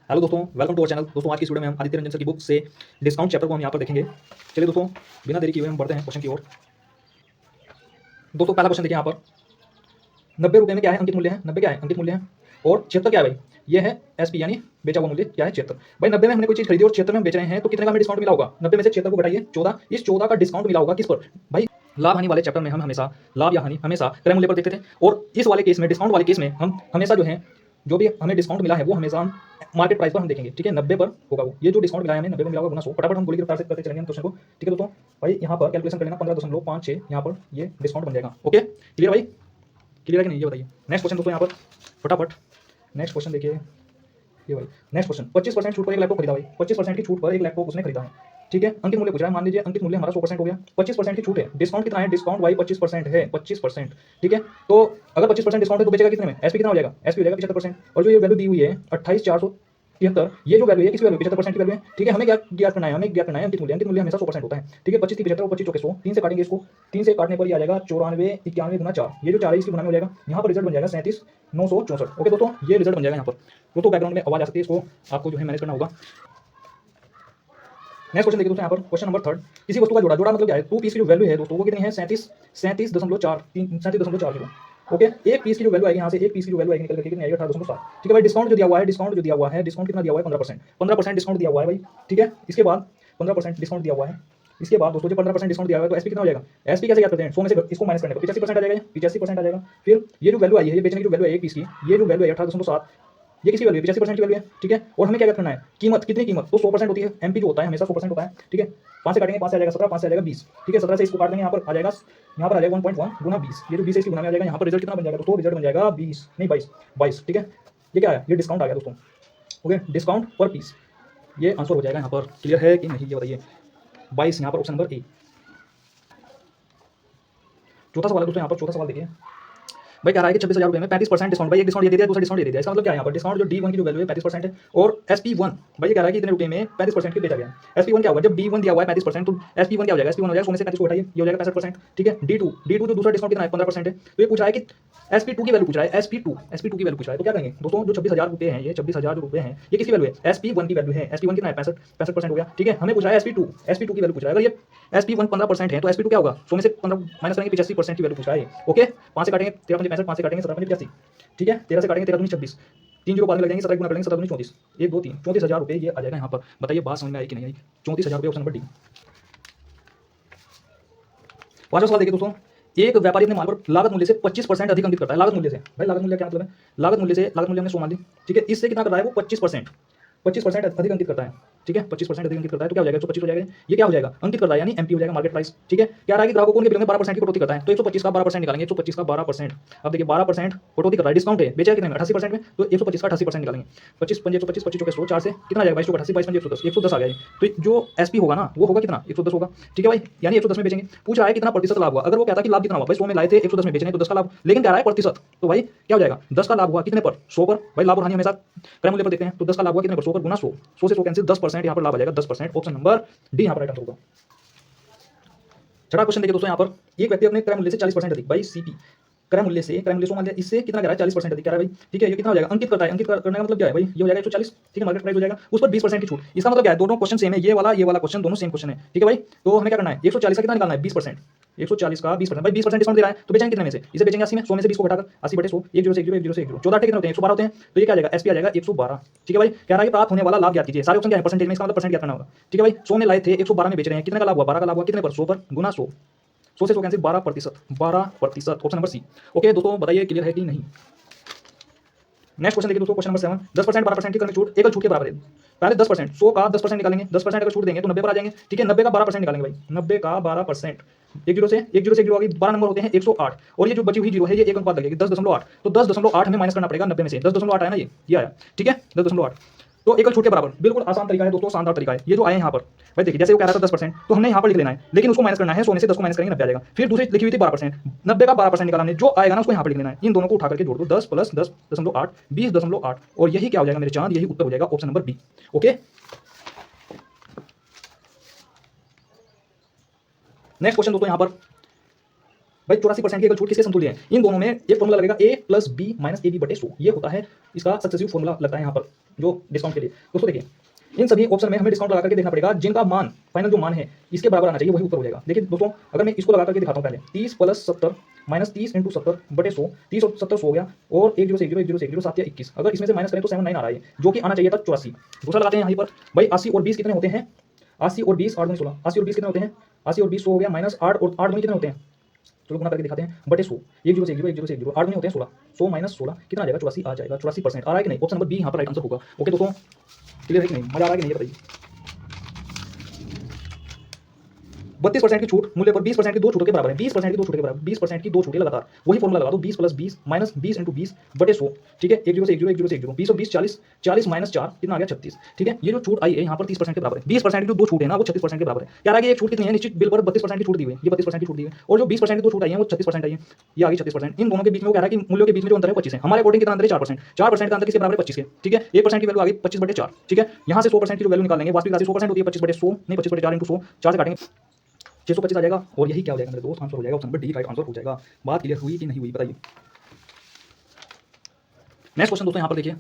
Hello दोस्तों, welcome to our channel. दोस्तों आज की वीडियो में हम आदित्य रंजन सर की बुक से डिस्काउंट चैप्टर को हम यहाँ पर देखेंगे। चलिए दोस्तों, बिना देरी किए हुए हम बढ़ते हैं क्वेश्चन की ओर। दोस्तों पहला क्वेश्चन देखिए यहाँ पर, 90 रुपये में क्या है अंकित मूल्य है, 90 क्या है अंकित मूल्य है, और 76 क्या है भाई, ये है एसपी यानी बेचा हुआ मूल्य क्या है 76। भाई 90 में हमने कोई चीज खरीदी और 76 में हम बेच रहे हैं, तो कितने का हमें डिस्काउंट मिला होगा। 90 में से 76 को घटाइए 14, इस 14 का डिस्काउंट मिला होगा किस पर भाई। लाभ हानि वाले चैप्टर में हम हमेशा लाभ या हानि हमेशा क्रय मूल्य पर देखते थे, और इस वाले केस में डिस्काउंट वाले केस में हम हमेशा जो है जो भी हमें डिस्काउंट मिला है वो हमेशा हम मार्केट प्राइस पर हम देखेंगे। ठीक है, 90 पर होगा वो, ये जो डिस्काउंट मिला है हमें 90 पर मिला होगा गुना 100। फटाफट हम गोली की रफ्तार से करते चलेंगे हम क्वेश्चन को। ठीक है दोस्तों, भाई यहाँ पर कैलकुलेशन कर लेना 15.56 यहाँ पर ये डिस्काउंट बन जाएगा। ओके क्लियर भाई, क्लियर है कि नहीं ये बताइए। नेक्स्ट क्वेश्चन दोस्तों यहाँ पर फटाफट नेक्स्ट क्वेश्चन देखिए ये भाई। नेक्स्ट क्वेश्चन, 25% छूट पर एक लैपटॉप खरीदा भाई, 25% की छूट पर एक लैपटॉप उसने खरीदा है। ठीक है, अंकित मूल्य पूछ रहा है, मान लीजिए अंकित मूल्य हमारा 100% हो गया, 25% की छूट है, डिस्काउंट कितना है, डिस्काउंट भाई 25% है, 25%। ठीक है, तो अगर 25% डिस्काउंट है तो बेचेगा कितने में, एसपी कितना हो जाएगा, एसपी हो जाएगा 75%। और जो ये वैल्यू दी हुई है 28,473, ये जो वैल्यू है किस वैल्यू 75% की वैल्यू है। ठीक है, हमें क्या ज्ञात करना है, हमें ज्ञात करना है अंकित मूल्य हमेशा 100% होता है। ठीक है, 25 की 75 और 25 चौके 100, 3 से काटेंगे इसको, 3 से काटने पर ये आ जाएगा 94 91 गुना 4, ये जो 4 है इसकी गुना में हो जाएगा, यहाँ पर रिजल्ट बन जाएगा 37,964। ओके दोस्तों, ये रिजल्ट बन जाएगा यहाँ पर। दोस्तों बैकग्राउंड में आवाज आ सकती है, इसको आपको जो है मैनेज करना होगा। नेक्स्ट क्वेश्चन देखिए दोस्तों यहाँ पर, क्वेश्चन नंबर 3, किसी वस्तु का जोड़ा, जोड़ा मतलब क्या है, 2 पीस की जो वैल्यू है दोस्तों वो कितनी है 37.40। ओके, एक पीस की जो वैल्यू आएगी यहाँ से, एक पीस की जो वैल्यू आएगी निकल करके कितनी आएगी 18.7। ठीक है भाई, डिस्काउंट जो दिया हुआ है, डिस्काउंट जो दिया हुआ है, डिस्काउंट कितना दिया हुआ है 15%, 15% डिस्काउंट दिया हुआ है भाई। ठीक है, इसके बाद 15% डिस्काउंट दिया हुआ है, इसके बाद दोस्तों जो 15% डिस्काउंट दिया हुआ है तो एसपी कितना हो जाएगा, एसपी कैसे याद करते हैं, 100 में से इसको माइनस करने पर 85% आ जाएगा, 85% आ जाएगा। फिर ये जो वैल्यू आई है, ये बेचने की जो वैल्यू है एक पीस की, ये जो वैल्यू है 18.7, ये किसी वैल्यू 85% की वैल्यू है। ठीक है, और हमें क्या करना है, कीमत कितनी, कीमत तो 100% होती है, एमपी जो होता है हमेशा 100% होता है। ठीक है, 5 से काटेंगे, 5 से आ जाएगा 17, 5 से आ जाएगा 20। ठीक है, 17 से इसको काट देंगे, यहाँ पर आ जाएगा, यहाँ पर आ जाएगा 1.1 गुना 20, ये जो 20 है इसकी गुना में आ जाएगा, यहाँ पर रिजल्ट कितना बन जाएगा दोस्तों, रिजल्ट बन जाएगा 20 नहीं 22। ठीक है, ये क्या है, ये डिस्काउंट आ गया दोस्तों। ओके, डिस्काउंट पर पीस, ये आंसर हो जाएगा यहाँ पर। क्लियर है कि नहीं ये बताइए, 22 यहाँ पर ऑप्शन नंबर ए। चौथा सवाल है दोस्तों यहाँ पर, चौथा सवाल देखिए भाई, कह रहा है कि 26,000 रुपये में 35% डिस्काउंट, भाई एक डिस्काउंट ये दे दिया, दूसरा डिस्काउंट ये दे दिया, इसका मतलब क्या है यहाँ पर, डिस्काउंट जो D1 की जो वैल्यू है 35% है, और SP1 भाई ये कह रहा है कि इतने रुपये में 35% की बेचा गया। SP1 क्या होगा, जब D1 दिया हुआ है 35%, तो SP1 क्या हो जाएगा, SP1 हो जाएगा 100 में से 35 को हटाइए, ये हो जाएगा 65%। ठीक है, D2 जो दूसरा डिस्काउंट कितना है 15% है, तो ये पूछ रहा है कि SP2 की वैल्यू पूछ रहा है, SP2 की वैल्यू पूछ रहा है, तो क्या करेंगे दोस्तों, जो 26,000 रुपये हैं, ये 26,000 रुपये हैं, ये किसी वैल्यू है, SP1 की वैल्यू है, SP1 कितना है 65% हो गया। ठीक है, हमें पूछ रहा है SP2 की वैल्यू पूछ रहा है, अगर ये SP1 15% है तो SP2 क्या होगा, 100 में से 15 माइनस करेंगे, 85% की वैल्यू पूछ रहा है। ओके, 5 से काटेंगे 13 5 65, 5 से काटेंगे 17 5 85। ठीक है, 13 से काटेंगे 13 दूनी 26, 3 जीरो बाद में लग जाएंगे, 17 गुना कर लेंगे 17 दूनी 34, 1 2 3 34,000 रुपये ये आ जाएगा यहाँ पर। बताइए बात समझ में आई कि नहीं आई, 34,000 रुपये ऑप्शन नंबर डी। पांचवा सवाल देखिए दोस्तों, एक व्यापारी अपने माल पर लागत मूल्य से 25% अधिक अंकित करता है, लागत मूल्य से भाई, लागत मूल्य क्या मतलब है, लागत मूल्य से, लागत मूल्य हमने 100 मान ली। ठीक है, इससे कितना कर रहा है वो 25% अधिक अंकित करता है। ठीक है, 25% अधिक अंकित करता है तो क्या हो जाएगा 125 हो जाएगा, ये क्या हो जाएगा अंकित करता है यानी एमपी हो जाएगा, मार्केट प्राइस। ठीक है, क्या रहा है कि ग्राहकों को उनके बिलों में 12% की कटौती करता है, तो 125 का 12% निकालेंगे, 125 का 12%। अब देखिए 12% कटौती कर रहा है, डिस्काउंट है, बेचा कितने में 88% में, तो 125 का 88% निकालेंगे, 25 5 125 25 चौके 100, 4 से कितना आ जाएगा 22 88 22 110 110 आ गया। तो जो एसपी होगा ना वो होगा कितना 110 होगा। ठीक है भाई, यानी 110 में बेचेंगे। पूछ रहा है कितना प्रतिशत लाभ हुआ, अगर वो कहता कि लाभ कितना हुआ भाई 100 में लाए थे 110 में बेचेंगे तो 10 का लाभ, लेकिन कह रहा है प्रतिशत, तो भाई क्या हो जाएगा 10 का लाभ हुआ कितने पर 100 पर, भाई लाभ और हानि हमेशा क्रय मूल्य पर देखते हैं, तो 10 का लाभ हुआ कितने पर 100 पर गुना 100, 100 से 100 कैंसिल, 10% यहाँ पर लाभ आ जाएगा 10%, ऑप्शन नंबर डी यहाँ पर राइट आंसर होगा। छठा क्वेश्चन देखिए दोस्तों यहाँ पर, एक व्यक्ति अपने क्रय मूल्य से 40% अधिक, भाई सीपी क्रय मूल्य से, क्रय मूल्य 100 मान लिया, इससे कितना कह रहा है 40% अधिक कह रहा है भाई। ठीक है, ये कितना हो जाएगा अंकित करता है, अंकित करने का मतलब क्या है भाई, ये हो जाएगा 140। ठीक है, मार्केट प्राइस हो जाएगा, उस पर 20% की छूट, इसका मतलब क्या है, दोनों क्वेश्चन सेम है, ये वाला क्वेश्चन दोनों सेम क्वेश्चन है। ठीक है भाई, तो हमें क्या करना है 140 का कितना निकालना है 20%, 140 का 20%, भाई 20% डिस्काउंट दे रहा है तो बेचेंगे कितने में से, इसे बेचेंगे 80 में, 100 में से 20 को घटाकर 80 बटे 100, 1 0 से 1 0 1 0 से 1 0, 14 कितने होते हैं 112 होते हैं, तो ये क्या आ जाएगा एसपी आ जाएगा 112। ठीक है भाई, कह रहा है कि प्राप्त होने वाला लाभ ज्ञात कीजिए, सारे ऑप्शन क्या है परसेंटेज में, इसका मतलब परसेंट ज्ञात करना होगा। ठीक है भाई, 100 में लाए थे 112 में बेच रहे हैं, कितने का लाभ हुआ 12 का लाभ हुआ, कितने पर 100 पर गुना 100, 100 से 100 cancel 12%, 12%, option number C. Okay दोस्तों बताइए क्लियर है कि नहीं। नेक्स्ट क्वेश्चन देखिए दोस्तों, क्वेश्चन नंबर 7, 10% 12% की करंट छूट एकल छूट के बराबर है। पहले 10%, 100 का 10% निकालेंगे, 10% अगर छूट देंगे तो 90 पर आ जाएंगे। ठीक है, 90 का 12% निकालेंगे भाई, 90 का 12%, 1 जीरो से 1 जीरो से 1 जीरो आ गई, 12 नंबर होते हैं 108, और ये जो बची हुई जीरो है ये एक अनुपात लगेगी 10.8, तो 10.8 हमें माइनस करना पड़ेगा 90 में से, 10.8 आया ना ये आया। ठीक है, 10.8, तो एकल छूट के बराबर, बिल्कुल आसान तरीका है दोस्तों, शानदार तरीका है ये जो आए यहाँ पर। भाई देखिए जैसे वो कह रहा था 10%, तो हमने यहाँ पर लिख लेना है, लेकिन उसको माइनस करना है, 100 में से 10 को माइनस करेंगे 90 आ जाएगा। फिर दूसरी लिखी हुई थी 12%, 90 का 12% निकाला हमने, जो आएगा ना उसको यहाँ पर लिख लेना है, इन दोनों को उठा करके जोड़ दो, 10 प्लस 10.8 20.8, और यही क्या हो जाएगा मेरे चांद, यही उत्तर हो जाएगा option number B. Okay, next question दोस्तों यहाँ पर, भाई 84% की एकल छूट किसके समतुल्य है? इन दोनों में एक फॉर्मूला लगेगा a plus B minus A B बटे 100, ये होता है इसका सक्सेसिव फॉर्मूला लगता है यहाँ पर जो डिस्काउंट के लिए। दोस्तों देखिए इन सभी ऑप्शन में हमें डिस्काउंट लगा करके देखना पड़ेगा, जिनका मान फाइनल जो मान है इसके बराबर आना चाहिए वही उत्तर हो जाएगा। देखिए दोस्तों अगर मैं इसको लगा करके दिखाता हूँ पहले 30 प्लस 70 माइनस 30 इंटू 70 बटे 100, 30 और 70 100 हो गया और 1 0 से 1 0 1 0 से 1 0 7 या 21, अगर इसमें से माइनस करें तो 7 9 आ रहा है जो कि आना चाहिए था 84। दूसरा लगाते हैं यहाँ पर भाई 80 और 20 कितने होते हैं? 80 और 20 8 16, 80 और 20 कितने होते हैं? 80 और 20 100 हो गया माइनस 8 और 8 कितने होते हैं? चलो गुना करके दिखाते हैं बटे 100, 1 0 से 1 0 1 0 से 1 0 8 होते हैं 16, 100 माइनस 16 कितना आ जाएगा? 84 आ जाएगा। 84% आ रहा है कि नहीं? ऑप्शन नंबर बी यहाँ पर राइट आंसर होगा। ओके दोस्तों क्लियर है कि नहीं? मजा आ रहा है कि नहीं बताइए। 32% की छूट मूल्य पर 20% की दो छूटों के बराबर है। 20% की दो छूटों के बराबर, 20% की दो छूटें लगातार, वही फॉर्मूला लगा दो 20 प्लस 20 माइनस 20 इंटू 20 बटे 100, ठीक है। 1 0 से 1 0 1 0 से 1 0 20 और 20 40, 40 माइनस 4 कितना आ गया? 36, ठीक है। ये जो छूट आई है यहाँ पर 30% के बराबर है। 20% की जो दो छूट है ना वो 36% के बराबर है। क्या आगे एक छूट कितनी है? निश्चित बिल पर 32% की छूट दी हुई है, ये 32% की छूट दी है और जो 20% की दो छूट आई है वो 36% आई है, ये आ गई 36%। इन दोनों के बीच में वो कह रहा है कि मूल्यों के बीच में जो अंतर है 25 है। हमारे अकॉर्डिंग कितना अंतर है? 4%। 4% का अंतर किसके बराबर है? 25 के, ठीक है। 1% की वैल्यू आ गई 25 बटे 4, ठीक है। यहाँ से 100% की जो वैल्यू निकालेंगे, वास्तविक राशि 100% होती है 25 बटे 100 नहीं 25 बटे 4 इंटू 100, 4 से काटेंगे 625 आ जाएगा और यही क्या हो जाएगा मेरे दोस्त? आंसर हो जाएगा। Option number D right answer हो जाएगा। बात क्लियर हुई कि नहीं हुई बताइए। नेक्स्ट क्वेश्चन दोस्तों यहाँ पर देखिए,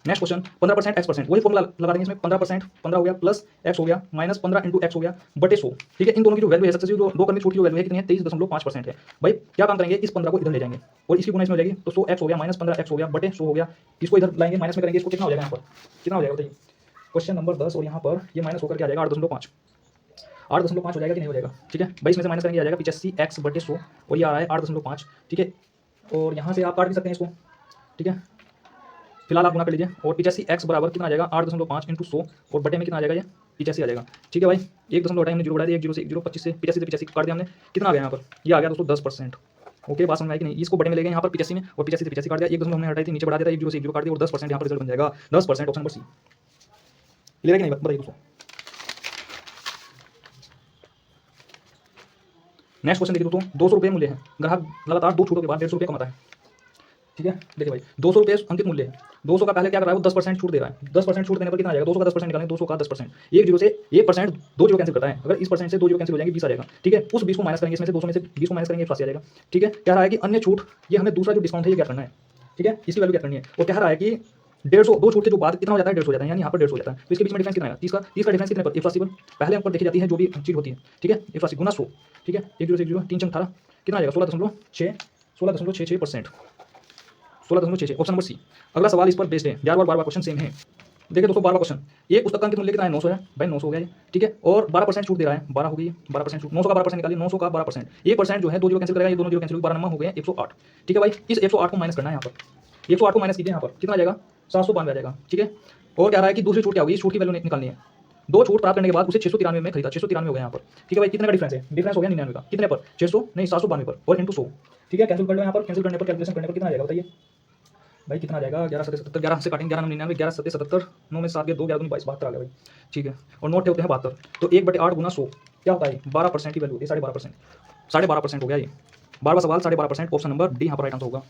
नेक्स्ट क्वेश्चन 15% x%, वही फॉर्मूला लगा देंगे इसमें 15%, 15 हो गया प्लस x हो गया माइनस 15 इंटू x हो गया बटे 100, ठीक है। इन दोनों की जो वैल्यू है सक्सेसिव जो दो कर्मी छूट की जो वैल्यू है कितनी है? 23.5% है। भाई क्या काम करेंगे? इस 15 को इधर ले जाएंगे और इसकी गुना इसमें हो जाएगी तो 100x हो गया माइनस 15x हो गया बटे 100 हो गया, इसको इधर लाएंगे माइनस में करेंगे, इसको कितना हो जाएगा? यहाँ पर कितना हो जाएगा बताइए? क्वेश्चन नंबर 10 और यहाँ पर ये माइनस होकर क्या आ जाएगा? 8.5, 8.5 हो जाएगा कि नहीं हो जाएगा? ठीक है भाई इसमें से माइनस करेंगे आ जाएगा 85x बटे 100 और ये आ रहा है 8.5, ठीक है। और यहाँ से आप काट भी सकते हैं इसको, ठीक है। फिलहाल आप गुना कर लीजिए और 85x बराबर कितना आ जाएगा? 8.5 इंटू 100 और बटे में कितना आ जाएगा? ये 85 आ जाएगा, ठीक है भाई। 1 हटाए हमने, जीरो बढ़ा दिया, 1 0 से 1 0 25 से 85 से 85 काट दिया हमने, कितना आ गया यहाँ पर? ये आ गया दोस्तों 10%। ओके बात समझ में आई कि नहीं? इसको बड़े में ले गए यहाँ पर 85 में और 85 से 85 काट दिया, 1 हमने हटाई थी, नीचे बढ़ा दिया था, 1 0 से 1 0 काट दिया और 10% यहाँ पर रिजल्ट बन जाएगा 10%। ऑप्शन नंबर सी क्लियर है कि नहीं बताइए दोस्तों। नेक्स्ट क्वेश्चन देखिए दोस्तों, 200 रुपये मूल्य है, ग्राहक लगातार दो छूटों के बाद 150 रुपये कमाता है, ठीक है। देखिए भाई 200 रुपये अंकित मूल्य है, 200 का पहले क्या कर रहा है वो 10% छूट दे रहा है। 10% छूट देने पर कितना आ जाएगा? 200 का 10% निकालेंगे, 200 का 10%, 1 0 से 1% 2 जीरो कैंसिल करता है, अगर इस परसेंट से 2 जीरो कैंसिल हो जाएंगे 20 आ जाएगा, ठीक है। उस 20 को माइनस करेंगे, इसमें से 200 में से 20 को माइनस करेंगे 180 आ जाएगा, ठीक है। कह रहा है कि अन्य छूट, ये हमें दूसरा जो डिस्काउंट है ये क्या करना है, ठीक है, इसकी वैल्यू क्या करनी है। और कह रहा है कि 150 दो छूट के जो बाद कितना हो जाता है? 150 हो जाता है, यानी यहाँ पर 150 हो जाता है। तो इसके बीच में डिफरेंस कितना है? 30 का डिफरेंस कितने पर? 180 पर। पहले हम पर देखी जाती है जो भी चीज होती है, ठीक है। 180 गुना 100, ठीक है। 1 0 से 1 0 3 चंग 18 कितना आ जाएगा? 16.66%, 16.66। Option number C. अगला सवाल इस पर बेस्ड है, 11 बार क्वेश्चन सेम है। देखिए दोस्तों 12 क्वेश्चन, एक पुस्तक का अंकित मूल्य कितना है? 900 है भाई, 900 हो गया ये, ठीक है। और 12% छूट दे रहा है, 12 हो गई, 12% छूट, 900 का 12% निकालिए, 900 का 12%, 1% जो है 2 जीरो कैंसिल करेगा, ये दोनों जीरो कैंसिल 12 नंबर हो गए 108, ठीक है भाई। इस 108 को माइनस करना है यहाँ पर, 108 को माइनस कीजिए, यहाँ पर कितना आ जाएगा? 792 आ जाएगा, ठीक है। और कह रहा है कि दूसरी छूट क्या होगी? इस छूट की वैल्यू निकालनी है। दो छूट प्राप्त करने के बाद उसे 693 में खरीदा, 693 हो गया यहाँ पर, ठीक है भाई। कितने का डिफरेंस है? डिफरेंस हो गया 99 का, कितने पर? 600 नहीं 792 पर और इंटू 100, ठीक है। कैंसिल कर लो यहाँ पर, कैंसिल करने पर कैलकुलेशन करने पर कितना आ जाएगा बताइए भाई? कितना आ जाएगा? 11 7 70, 11 से काटेंगे 11 99, 11 7 70, 9 में 7 2 11 22 72 आ गया भाई, ठीक है। और नोट होते हैं 72, तो 1/8 गुना 100 क्या होता है? 12% की वैल्यू होती है, 12.5%, 12.5% हो गया ये। 12वां सवाल 12.5%, ऑप्शन नंबर डी यहाँ पर राइट आंसर होगा।